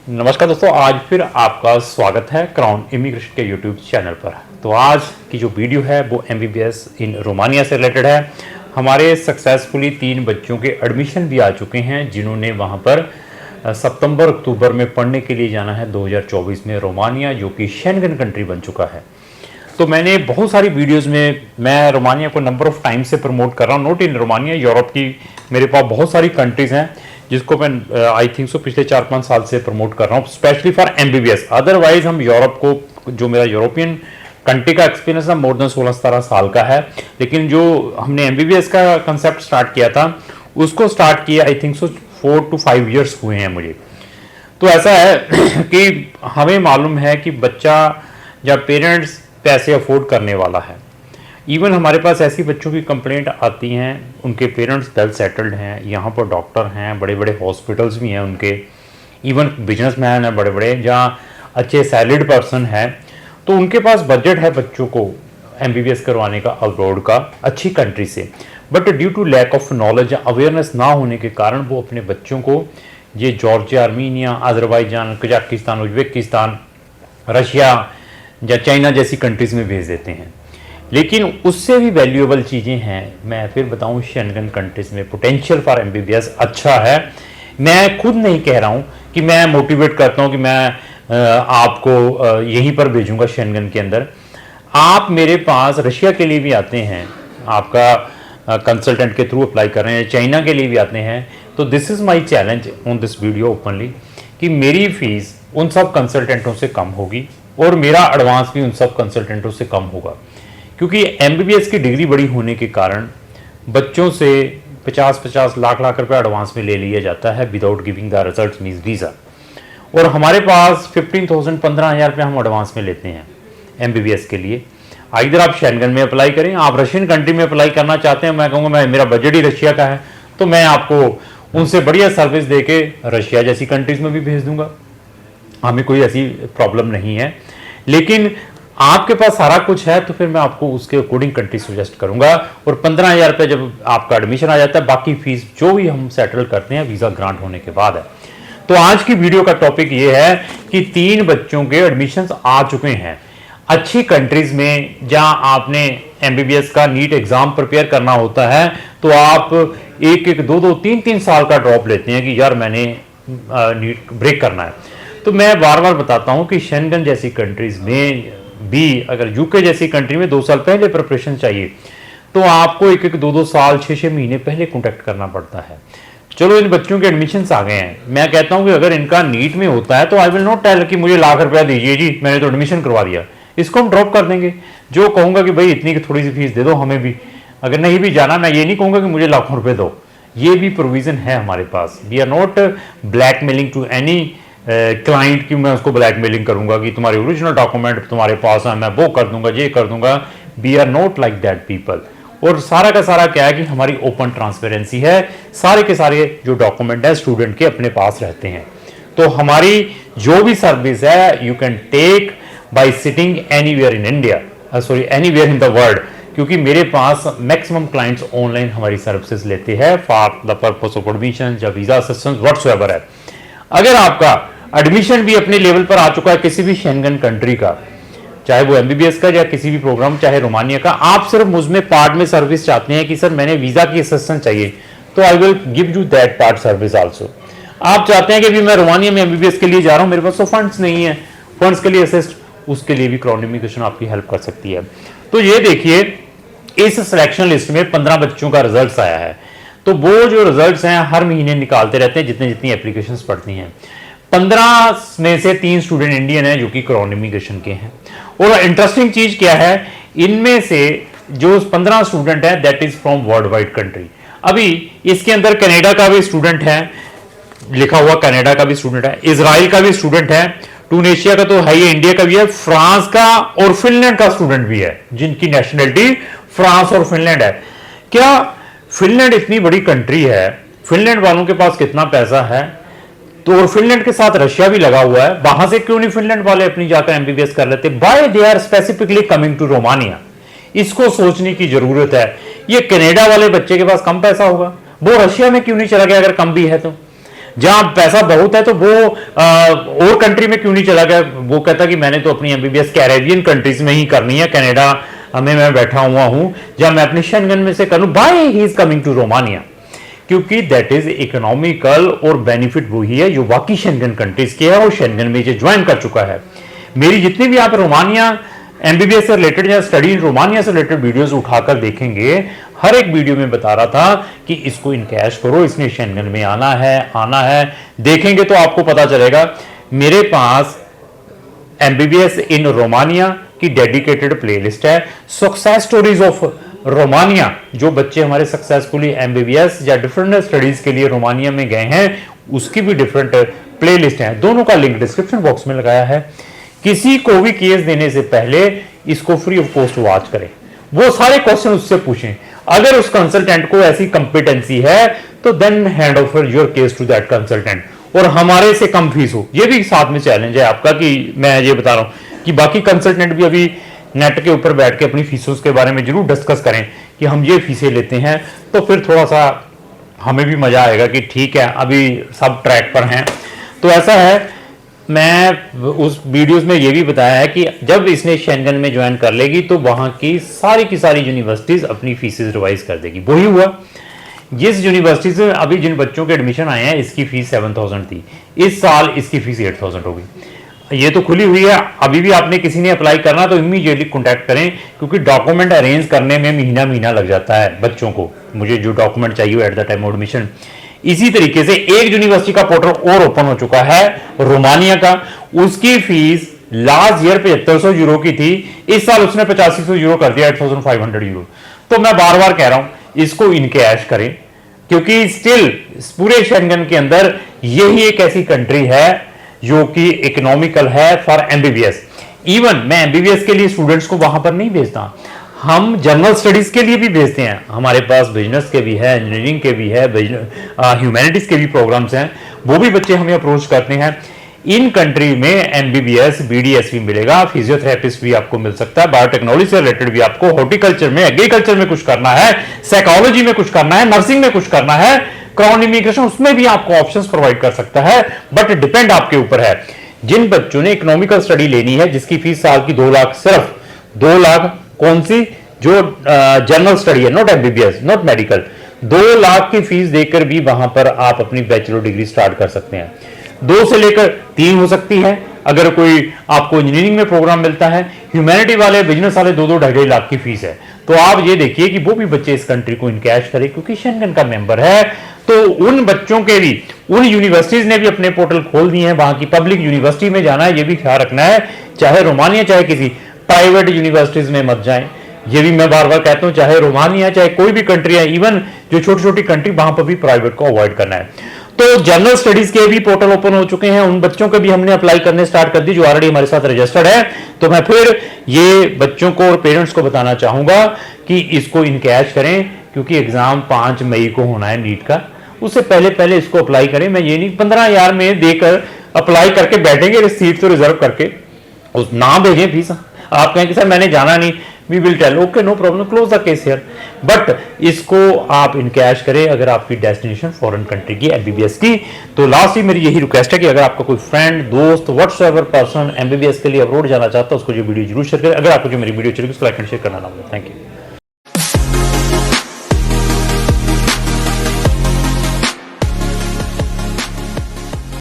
नमस्कार दोस्तों, आज फिर आपका स्वागत है क्राउन इमिग्रेशन के यूट्यूब चैनल पर। तो आज की जो वीडियो है वो एमबीबीएस इन रोमानिया से रिलेटेड है। हमारे सक्सेसफुली 3 बच्चों के एडमिशन भी आ चुके हैं जिन्होंने वहां पर सितंबर अक्टूबर में पढ़ने के लिए जाना है 2024 में रोमानिया, जो कि शेंगन कंट्री बन चुका है। तो मैंने बहुत सारी वीडियोस में मैं रोमानिया को नंबर ऑफ टाइम से प्रमोट कर रहा हूँ। नॉट इन रोमानिया, यूरोप की मेरे पास बहुत सारी कंट्रीज़ हैं जिसको मैं आई थिंक सो पिछले 4-5 साल से प्रमोट कर रहा हूँ, स्पेशली फॉर एमबीबीएस। अदरवाइज हम यूरोप को, जो मेरा यूरोपियन कंट्री का एक्सपीरियंस है मोर देन 16-17 साल का है, लेकिन जो हमने एमबीबीएस का कंसेप्ट स्टार्ट किया था उसको स्टार्ट किया I think so 4 to 5 years हुए हैं मुझे। तो ऐसा है कि हमें मालूम है कि बच्चा जब पेरेंट्स पैसे अफोर्ड करने वाला है, इवन हमारे पास ऐसी बच्चों की कंप्लेंट आती हैं, उनके पेरेंट्स वेल सेटल्ड हैं, यहाँ पर डॉक्टर हैं, बड़े बड़े हॉस्पिटल्स भी हैं उनके, इवन बिजनेसमैन हैं बड़े बड़े, जहाँ अच्छे सैलरीड पर्सन हैं, तो उनके पास बजट है बच्चों को एमबीबीएस करवाने का अब्रॉड का अच्छी कंट्री से। But due to lack of knowledge, awareness ना होने के कारण वो अपने बच्चों को ये Georgia, Armenia, Azerbaijan, Kazakhstan, Uzbekistan, Russia या चाइना जैसी कंट्रीज़ में भेज देते हैं। लेकिन उससे भी वैल्यूएबल चीज़ें हैं। मैं फिर बताऊं, शेंगन कंट्रीज़ में पोटेंशियल फॉर एमबीबीएस अच्छा है। मैं खुद नहीं कह रहा हूं कि मैं मोटिवेट करता हूं कि मैं आपको यहीं पर भेजूंगा शेंगन के अंदर। आप मेरे पास रशिया के लिए भी आते हैं, आपका कंसल्टेंट के थ्रू अप्लाई कर रहे हैं, चाइना के लिए भी आते हैं, तो this is my challenge on this video openly कि मेरी फीस उन सब कंसल्टेंटों से कम होगी और मेरा एडवांस भी उन सब कंसल्टेंटों से कम होगा, क्योंकि एमबीबीएस की डिग्री बड़ी होने के कारण बच्चों से 50-50 लाख रुपए एडवांस में ले लिया जाता है without giving the result means visa. और हमारे पास 15,000 रुपये हम एडवांस में लेते हैं एमबीबीएस के लिए। इधर आप शेंगन में अप्लाई करें, आप रशियन कंट्री में अप्लाई करना चाहते हैं, मैं कहूँगा मेरा बजट ही रशिया का है, तो मैं आपको उनसे बढ़िया सर्विस दे के रशिया जैसी कंट्रीज़ में भी भेज दूंगा, हमें कोई ऐसी प्रॉब्लम नहीं है। लेकिन आपके पास सारा कुछ है तो फिर मैं आपको उसके अकॉर्डिंग कंट्री सजेस्ट करूंगा। और 15,000 रुपये जब आपका एडमिशन आ जाता है, बाकी फीस जो भी हम सेटल करते हैं वीज़ा ग्रांट होने के बाद है। तो आज की वीडियो का टॉपिक ये है कि 3 बच्चों के एडमिशन्स आ चुके हैं अच्छी कंट्रीज में, जहां आपने एमबीबीएस का नीट एग्जाम प्रिपेयर करना होता है, तो आप 1-1, 2-2, 3-3 साल का ड्रॉप लेते हैं कि यार मैंने नीट ब्रेक करना है। तो मैं बार बार बताता हूं कि शेंगन जैसी कंट्रीज में भी, अगर यूके जैसी कंट्री में 2 साल पहले प्रिपरेशन चाहिए, तो आपको 1-1, 2-2 साल, 6-6 महीने पहले कॉन्टैक्ट करना पड़ता है। चलो इन बच्चों के एडमिशन्स आ गए हैं, मैं कहता हूं कि अगर इनका नीट में होता है तो आई विल नॉट टेल कि मुझे लाख रुपया दीजिए जी, मैंने तो एडमिशन करवा दिया, इसको हम ड्रॉप कर देंगे। जो कहूंगा कि भाई इतनी की थोड़ी सी फीस दे दो हमें भी, अगर नहीं भी जाना, मैं ये नहीं कहूंगा कि मुझे लाखों रुपए दो, ये भी प्रोविजन है हमारे पास। We are not blackmailing to any client कि मैं उसको ब्लैकमेलिंग करूंगा कि तुम्हारे ओरिजिनल डॉक्यूमेंट तुम्हारे पास है, मैं वो कर दूंगा, ये कर दूंगा। We are not like that people. और सारा का सारा क्या है कि हमारी ओपन ट्रांसपेरेंसी है, सारे के सारे जो डॉक्यूमेंट है स्टूडेंट के अपने पास रहते हैं। तो हमारी जो भी सर्विस है you can take by sitting anywhere in India, sorry anywhere in the world, क्योंकि मेरे पास मैक्सिमम क्लाइंट्स ऑनलाइन हमारी सर्विसेज लेते हैं for the purpose of admission या वीजा असिस्टेंस व्हाटसोएवर है। अगर आपका एडमिशन भी अपने लेवल पर आ चुका है किसी भी शेंगन कंट्री का, चाहे वो एमबीबीएस का या किसी भी प्रोग्राम, चाहे रोमानिया का, आप सिर्फ मुझमें पार्ट में सर्विस चाहते हैं कि सर मैंने वीजा की असिस्टेंस चाहिए, तो I will give you that part service also. आप चाहते हैं कि भी मैं रोमानिया में एमबीबीएस के लिए जा रहा हूं, मेरे पास तो फंड्स नहीं है, फंड्स के लिए असिस्ट, उसके लिए भी क्राउन इमिग्रेशन आपकी हेल्प कर सकती है। तो ये देखिए, इस सिलेक्शन लिस्ट में 15 बच्चों का रिजल्ट आया है। तो वो जो रिजल्ट्स हैं हर महीने निकालते रहते हैं जितनी जितनी एप्लीकेशंस पड़ती हैं। 15 में से 3 स्टूडेंट इंडियन हैं जो कि क्राउन इमिग्रेशन के हैं। और इंटरेस्टिंग चीज क्या है, इनमें से जो 15 स्टूडेंट है that is from world wide country. अभी इसके अंदर कनाडा का भी स्टूडेंट है, लिखा हुआ कनाडा का भी स्टूडेंट है, इजराइल का भी स्टूडेंट है, टूनेशिया का तो है ही, इंडिया का भी है, फ्रांस का और फिनलैंड का स्टूडेंट भी है, जिनकी नेशनलिटी फ्रांस और फिनलैंड है। क्या फिनलैंड इतनी बड़ी कंट्री है, फिनलैंड वालों के पास कितना पैसा है, तो और फिनलैंड के साथ रशिया भी लगा हुआ है, वहां से क्यों नहीं फिनलैंड वाले अपनी जाकर एमबीबीएस कर लेते? By they are specifically coming to Romania, इसको सोचने की जरूरत है। ये कनाडा वाले बच्चे के पास कम पैसा होगा, वो रशिया में क्यों नहीं चला गया अगर कम भी है तो? जहां पैसा बहुत है तो वो और कंट्री में क्यों नहीं चला गया? वो कहता कि मैंने तो अपनी एमबीबीएस कैरेबियन कंट्रीज में ही करनी है, कनाडा में मैं बैठा हुआ हूं, जहां मैं अपने शेंगन में से करूं। By he is coming to Romania, क्योंकि दैट इज इकोनॉमिकल और बेनिफिट वही है जो बाकी शेंगन कंट्रीज के है और शेंगन में जो ज्वाइन कर चुका है। मेरी जितनी भी आप रोमानिया एमबीबीएस से रिलेटेड या स्टडी इन रोमानिया से रिलेटेड वीडियोस उठाकर देखेंगे, हर एक वीडियो में बता रहा था कि इसको इनकैश करो, इसने शेंगन में आना है। देखेंगे तो आपको पता चलेगा। मेरे पास एमबीबीएस इन रोमानिया की डेडिकेटेड प्लेलिस्ट है, सक्सेस स्टोरीज ऑफ रोमानिया। जो बच्चे हमारे सक्सेसफुली एमबीबीएस या डिफरेंट स्टडीज के लिए रोमानिया में गए हैं, उसकी भी डिफरेंट प्लेलिस्ट है। दोनों का लिंक डिस्क्रिप्शन बॉक्स में लगाया है। किसी को भी केस देने से पहले इसको फ्री ऑफ कॉस्ट वॉच करें, वो सारे क्वेश्चन उससे पूछें। अगर उस कंसल्टेंट को ऐसी कंपिटेंसी है तो then hand over your case to that consultant, और हमारे से कम फीस हो। ये भी साथ में चैलेंज है आपका कि मैं ये बता रहा हूं कि बाकी कंसल्टेंट भी अभी नेट के ऊपर बैठ के अपनी फीसों के बारे में जरूर डिस्कस करें कि हम ये फीसें लेते हैं, तो फिर थोड़ा सा हमें भी मजा आएगा कि ठीक है अभी सब ट्रैक पर हैं। तो ऐसा है, मैं उस वीडियोस में ये भी बताया है कि जब इसने शेंगन में ज्वाइन कर लेगी तो वहां की सारी यूनिवर्सिटीज अपनी फीसेस रिवाइज कर देगी। वही हुआ, जिस यूनिवर्सिटी से अभी जिन बच्चों के एडमिशन आए हैं इसकी फीस 7,000 थी, इस साल इसकी फीस 8,000 होगी। ये तो खुली हुई है, अभी भी आपने किसी ने अप्लाई करना तो इमीडिएटली कॉन्टैक्ट करें, क्योंकि डॉक्यूमेंट अरेंज करने में महीना लग जाता है बच्चों को, मुझे जो डॉक्यूमेंट चाहिए at the time of admission. इसी तरीके से एक यूनिवर्सिटी का पोर्टल और ओपन हो चुका है रोमानिया का, उसकी फीस लास्ट ईयर 7500 यूरो की थी, इस साल उसने 8500 यूरो कर दिया, 8500 यूरो। तो मैं बार बार कह रहा हूं इसको इनकैश करें, क्योंकि स्टिल पूरे शेंगन के अंदर यही एक ऐसी कंट्री है जो कि इकोनॉमिकल है फॉर एमबीबीएस। इवन मैं एमबीबीएस के लिए स्टूडेंट्स को वहां पर नहीं भेजता, हम जनरल स्टडीज के लिए भी भेजते हैं। हमारे पास बिजनेस के भी है, इंजीनियरिंग के भी है, ह्यूमैनिटीज के भी प्रोग्राम्स हैं, वो भी बच्चे हमें अप्रोच करते हैं। इन कंट्री में एमबीबीएस बीडीएस भी मिलेगा, फिजियोथेरेपिस्ट भी आपको मिल सकता है, बायोटेक्नोलॉजी से रिलेटेड भी आपको, हॉर्टिकल्चर में, एग्रीकल्चर में कुछ करना है, साइकोलॉजी में कुछ करना है, नर्सिंग में कुछ करना है, क्राउन इमिग्रेशन, उसमें भी आपको ऑप्शंस प्रोवाइड कर सकता है। बट डिपेंड आपके ऊपर है। जिन बच्चों ने इकोनॉमिकल स्टडी लेनी है जिसकी फीस साल की 2 लाख, सिर्फ 2 लाख, कौन सी? जो जनरल स्टडी है, not MBBS, not medical, 2 lakh की फीस देकर भी वहां पर आप अपनी बैचलर डिग्री स्टार्ट कर सकते हैं। 2 से लेकर 3 हो सकती है अगर कोई आपको इंजीनियरिंग में प्रोग्राम मिलता है। ह्यूमैनिटी वाले, बिजनेस वाले 2-2, 2.5 लाख की फीस है। तो आप ये देखिए कि वो भी बच्चे इस कंट्री को इनकैश करें, क्योंकि शेंगन का मेंबर है। तो उन बच्चों के भी, उन यूनिवर्सिटीज ने भी अपने पोर्टल खोल दिए हैं, वहां की पब्लिक यूनिवर्सिटी में जाना है, ये भी ख्याल रखना है। चाहे रोमानिया, चाहे किसी प्राइवेट यूनिवर्सिटीज में मत जाएं, ये भी मैं बार बार कहता हूं। चाहे रोमानिया, चाहे कोई भी कंट्री है, इवन जो छोटी छोटी कंट्री, वहां पर भी प्राइवेट को अवॉइड करना है। तो जनरल स्टडीज के भी पोर्टल ओपन हो चुके हैं, उन बच्चों के भी हमने अप्लाई करने स्टार्ट कर दी जो ऑलरेडी हमारे साथ रजिस्टर्ड है। तो मैं फिर ये बच्चों को और पेरेंट्स को बताना चाहूंगा कि इसको इनकैश करें, क्योंकि एग्जाम 5 मई को होना है नीट का, उससे पहले इसको अप्लाई करें। मैं ये नहीं 15,000 में देकर अप्लाई करके बैठेंगे, सीट तो रिजर्व करके उस ना भेजें फीस। आप कहें कि सर मैंने जाना नहीं, we will tell, okay no problem, close the case here. But इसको आप इनकैश करें अगर आपकी डेस्टिनेशन फॉरेन कंट्री की, एमबीबीएस की। तो लास्ट मेरी यही रिक्वेस्ट है कि अगर आपका कोई फ्रेंड, दोस्त, व्हाट्सएवर पर्सन एमबीबीएस के लिए अब्रॉड जाना चाहता है, उसको ये वीडियो जरूर शेयर करें। अगर आपको जो मेरी वीडियो चलेगी उसको लाइक एंड शेयर करना ना भूलें। Thank you.